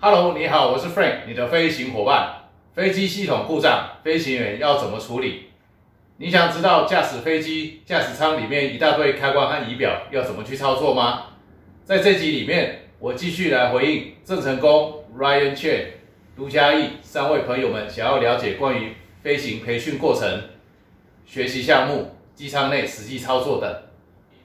Hello， 你好，我是 Frank， 你的飞行伙伴。飞机系统故障，飞行员要怎么处理？你想知道驾驶飞机驾驶舱里面一大堆开关和仪表要怎么去操作吗？在这集里面，我继续来回应郑成功、Ryan Chen、卢嘉义3位朋友们想要了解关于飞行培训过程、学习项目、机舱内实际操作等。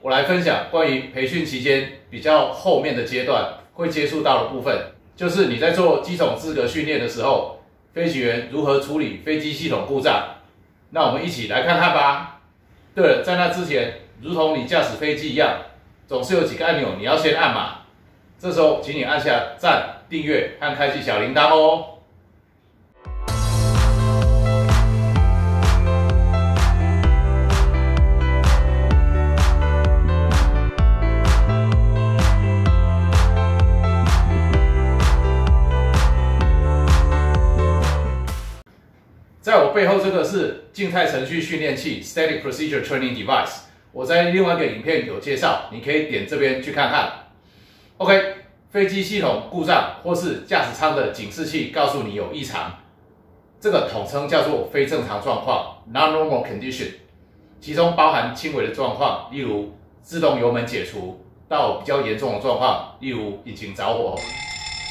我来分享关于培训期间比较后面的阶段会接触到的部分，就是你在做机种资格训练的时候，飞行员如何处理飞机系统故障。那我们一起来看看吧。对了，在那之前，如同你驾驶飞机一样，总是有几个按钮你要先按嘛。这时候，请你按下赞、订阅和开启小铃铛哦。在我背后这个是静态程序训练器 （Static Procedure Training Device）， 我在另外一个影片有介绍，你可以点这边去看看。OK， 飞机系统故障或是驾驶舱的警示器告诉你有异常，这个统称叫做非正常状况 （Non-Normal Condition）， 其中包含轻微的状况，例如自动油门解除，到比较严重的状况，例如引擎着火，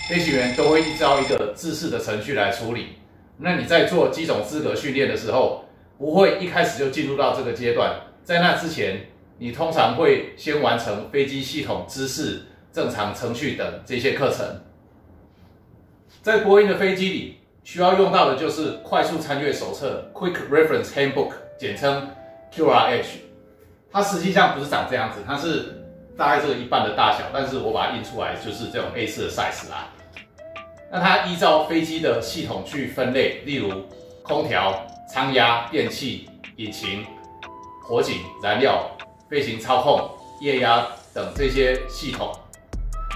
飞行员都会依照一个制式的程序来处理。那你在做机种资格训练的时候，不会一开始就进入到这个阶段，在那之前，你通常会先完成飞机系统知识、正常程序等这些课程。在波音的飞机里，需要用到的就是快速参阅手册 （Quick Reference Handbook）， 简称 QRH。它实际上不是长这样子，它是大概这个一半的大小，但是我把它印出来就是这种 A4 的 size 啦。那它依照飞机的系统去分类，例如空调、舱压、电气、引擎、火警、燃料、飞行操控、液压等这些系统。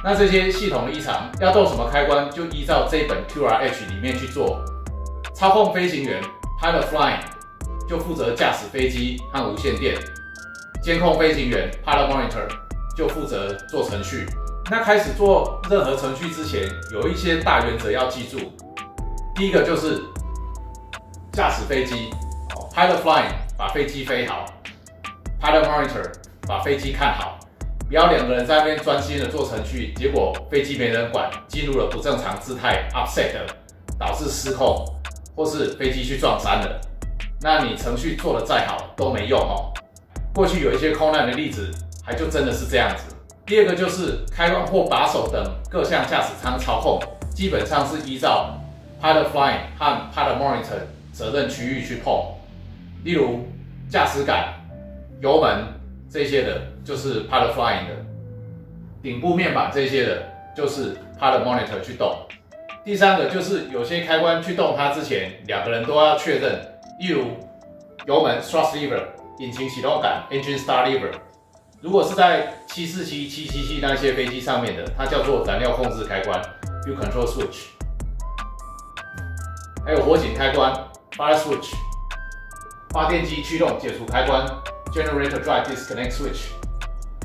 那这些系统的异常要动什么开关，就依照这本 QRH 里面去做。操控飞行员 Pilot Flying 就负责驾驶飞机和无线电，监控飞行员 Pilot Monitor 就负责做程序。那开始做任何程序之前，有一些大原则要记住。第一个就是驾驶飞机 ，Pilot Flying 把飞机飞好 ，Pilot Monitor 把飞机看好，不要两个人在那边专心的做程序，结果飞机没人管，进入了不正常姿态 ，upset 导致失控，或是飞机去撞山了。那你程序做的再好都没用哦。过去有一些空难的例子，还就真的是这样子。第二个就是开关或把手等各项驾驶舱操控，基本上是依照 Pilot Flying 和 Pilot Monitor 责任区域去碰。例如驾驶杆、油门这些的，就是 Pilot Flying 的；顶部面板这些的，就是 Pilot Monitor 去动。第三个就是有些开关去动它之前，两个人都要确认。例如油门 Thrust Lever、引擎启动杆 Engine Start Lever。如果是在747、777那些飞机上面的，它叫做燃料控制开关 （Fuel Control Switch）， 还有火警开关 （Fire Switch）、发电机驱动解除开关 （Generator Drive Disconnect Switch）、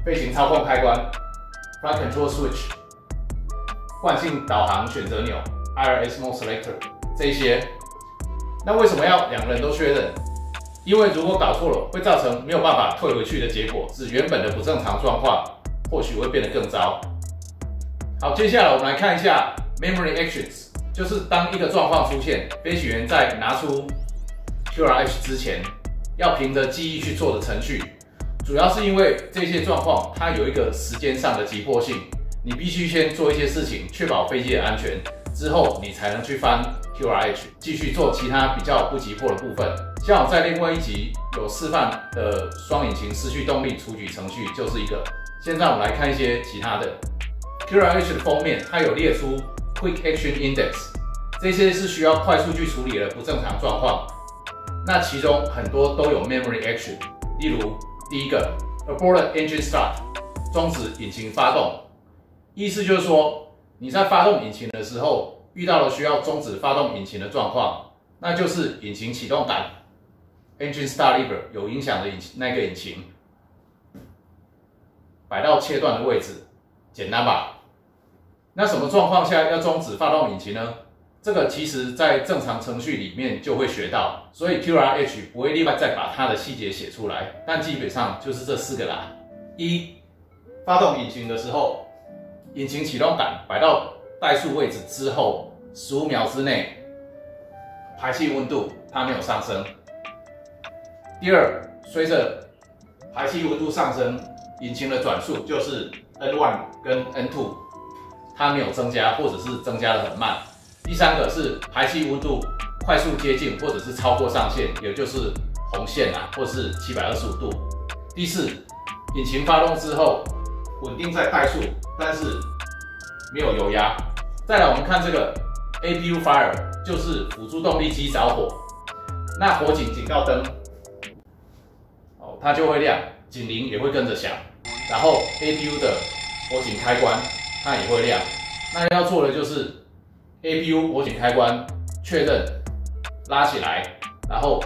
飞行操控开关 （Flight Control Switch）、惯性导航选择钮 （IRS Mode Selector） 这些。那为什么要两个人都确认？因为如果搞错了，会造成没有办法退回去的结果，使原本的不正常状况或许会变得更糟。好，接下来我们来看一下 Memory Actions， 就是当一个状况出现，飞行员在拿出 QRH 之前，要凭着记忆去做的程序。主要是因为这些状况它有一个时间上的急迫性，你必须先做一些事情，确保飞机的安全，之后你才能去翻 QRH， 继续做其他比较不急迫的部分。像我在另外一集有示范的双引擎失去动力处理程序就是一个。现在我们来看一些其他的。QRH 的封面它有列出 Quick Action Index， 这些是需要快速去处理的不正常状况。那其中很多都有 Memory Action， 例如第一个 Abort Engine Start， 终止引擎发动，意思就是说你在发动引擎的时候遇到了需要终止发动引擎的状况，那就是引擎启动杆 Engine Start Lever 有影响的那个引擎摆到切断的位置，简单吧？那什么状况下要终止发动引擎呢？这个其实在正常程序里面就会学到，所以 QRH 不会另外再把它的细节写出来，但基本上就是这4个啦。一、发动引擎的时候，引擎启动杆摆到怠速位置之后，15秒之内，排气温度它没有上升。第二，随着排气温度上升，引擎的转速就是 N1 跟 N2， 它没有增加，或者是增加的很慢。第三个是排气温度快速接近或者是超过上限，也就是红线啊，或是725度。第四，引擎发动之后稳定在怠速，但是没有油压。再来，我们看这个 APU Fire， 就是辅助动力机着火，那火警警告灯，它就会亮，警铃也会跟着响，然后 APU 的火警开关它也会亮。那要做的就是APU 火警开关确认，拉起来，然后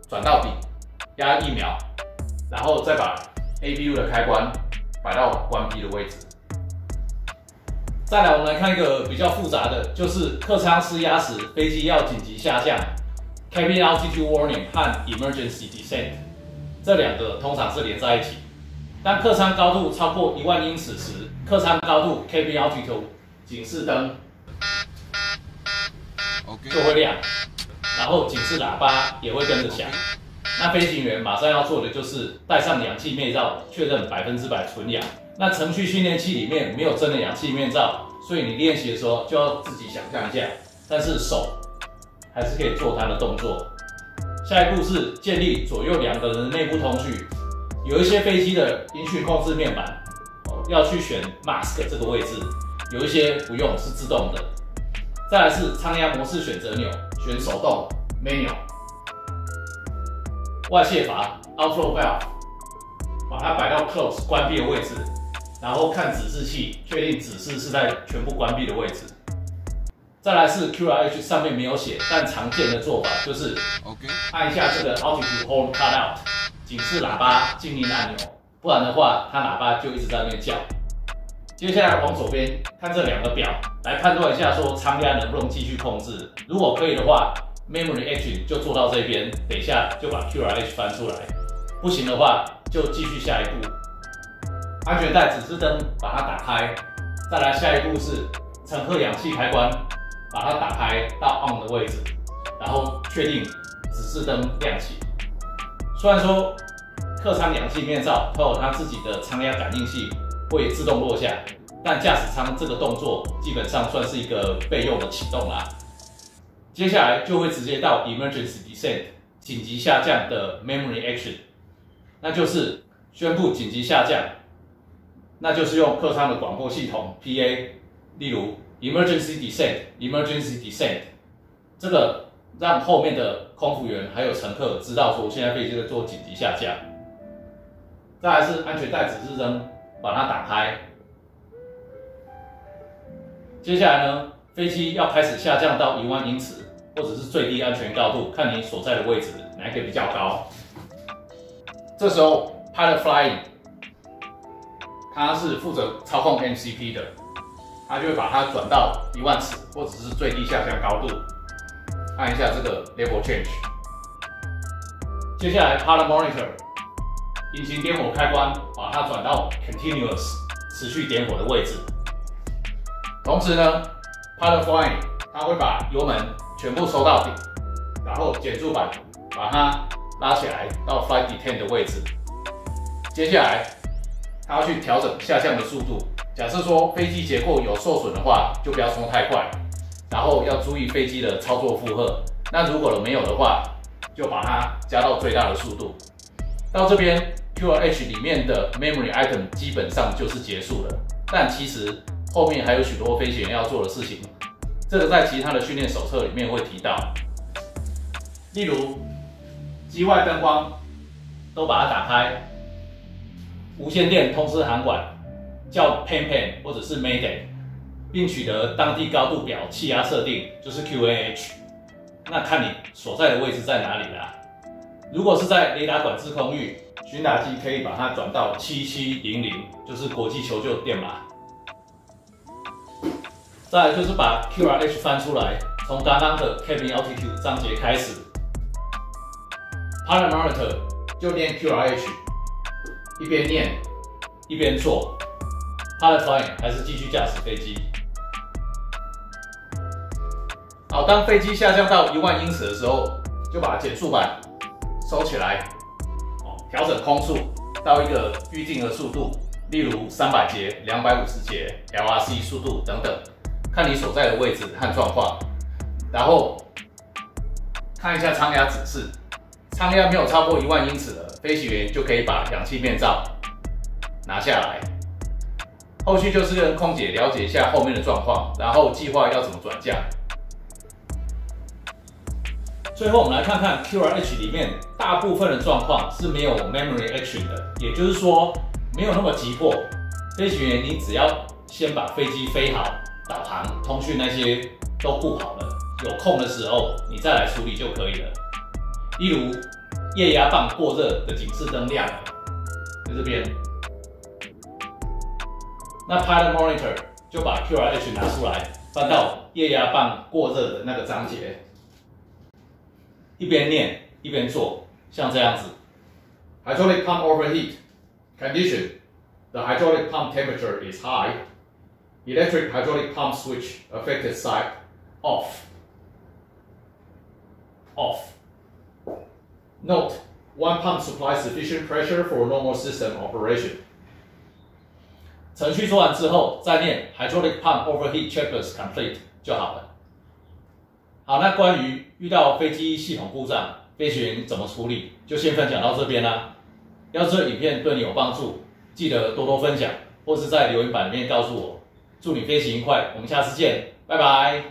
转到底，压1秒，然后再把 APU 的开关摆到关闭的位置。再来，我们来看一个比较复杂的，就是客舱失压时，飞机要紧急下降 ，Cabin Altitude Warning 和 Emergency Descent 这2个通常是连在一起。当客舱高度超过1万英尺时，客舱高度 Cabin Altitude 警示灯就会亮，然后警示喇叭也会跟着响。那飞行员马上要做的就是戴上氧气面罩，确认100%纯氧。那程序训练器里面没有真的氧气面罩，所以你练习的时候就要自己想象一下，但是手还是可以做它的动作。下一步是建立左右2个人的内部通讯，有一些飞机的音讯控制面板要去选 mask 这个位置，有一些不用，是自动的。再来是舱压模式选择钮，选手动 manual。外泄阀 outflow valve， 把它摆到 close 关闭的位置，然后看指示器，确定指示是在全部关闭的位置。再来是 QRH 上面没有写，但常见的做法就是按一下这个 altitude horn cutout 警示喇叭静音按钮，不然的话它喇叭就一直在那边叫。接下来往左边看这2个表，来判断一下说舱压能不能继续控制。如果可以的话 ，Memory Action 就做到这边，等一下就把 QRH 翻出来。不行的话，就继续下一步。安全带指示灯把它打开，再来下一步是乘客氧气开关，把它打开到 On 的位置，然后确定指示灯亮起。虽然说客舱氧气面罩它有它自己的舱压感应器，会自动落下，但驾驶舱这个动作基本上算是一个备用的启动啦。接下来就会直接到 Emergency Descent 紧急下降的 Memory Action， 那就是宣布紧急下降，那就是用客舱的广播系统 PA， 例如 Emergency Descent， 这个让后面的空服员还有乘客知道说现在飞机在做紧急下降。再来是安全带指示灯，把它打开。接下来呢，飞机要开始下降到1万英尺，或者是最低安全高度，看你所在的位置哪一个比较高。这时候 Pilot Flying 他是负责操控 MCP 的，他就会把它转到1万尺，或者是最低下降高度，按一下这个 Level Change。接下来 Pilot Monitor 引擎点火开关，把它转到 Continuous 持续点火的位置。同时呢 ，Pilot Flying 它会把油门全部收到底，然后减速板把它拉起来到 Flight Detain 的位置。接下来，它要去调整下降的速度。假设说飞机结构有受损的话，就不要冲太快，然后要注意飞机的操作负荷。那如果没有的话，就把它加到最大的速度。到这边 QRH 里面的 Memory Item 基本上就是结束了，但其实后面还有许多飞行员要做的事情，这个在其他的训练手册里面会提到。例如，机外灯光都把它打开，无线电通知航管，叫 PAN 或者是 Mayday， 并取得当地高度表气压设定，就是 QAH。那看你所在的位置在哪里啦。如果是在雷达管制空域，巡打机可以把它转到7700，就是国际求救电码。再来就是把 QRH 翻出来，从刚刚的 Cabin Altitude 章节开始 ，Pilot Monitor 就念 QRH， 一边念一边做 ，Pilot Flying 还是继续驾驶飞机。好，当飞机下降到10000英尺的时候，就把减速板收起来，调整空速到一个预定的速度，例如300节、250节、LRC 速度等等，看你所在的位置和状况。然后看一下舱压指示，舱压没有超过10000英尺的飞行员就可以把氧气面罩拿下来。后续就是跟空姐了解一下后面的状况，然后计划要怎么转降。最后我们来看看 QRH 里面大部分的状况是没有 memory action 的，也就是说没有那么急迫。飞行员你只要先把飞机飞好，导航、通讯那些都顾好了，有空的时候你再来处理就可以了。例如液压棒过热的警示灯亮了，在这边，那 Pilot Monitor 就把 QRH 拿出来，翻到液压棒过热的那个章节。一边念一边做，像这样子。Hydraulic pump overheat condition. The hydraulic pump temperature is high. Electric hydraulic pump switch affected side off. Off. Note: one pump supplies sufficient pressure for normal system operation. 程序做完之后，再念 hydraulic pump overheat checklist complete 就好了。好，那关于遇到飞机系统故障，飞行员怎么处理，就先分享到这边啦。要是这影片对你有帮助，记得多多分享，或是在留言板里面告诉我。祝你飞行愉快，我们下次见，拜拜。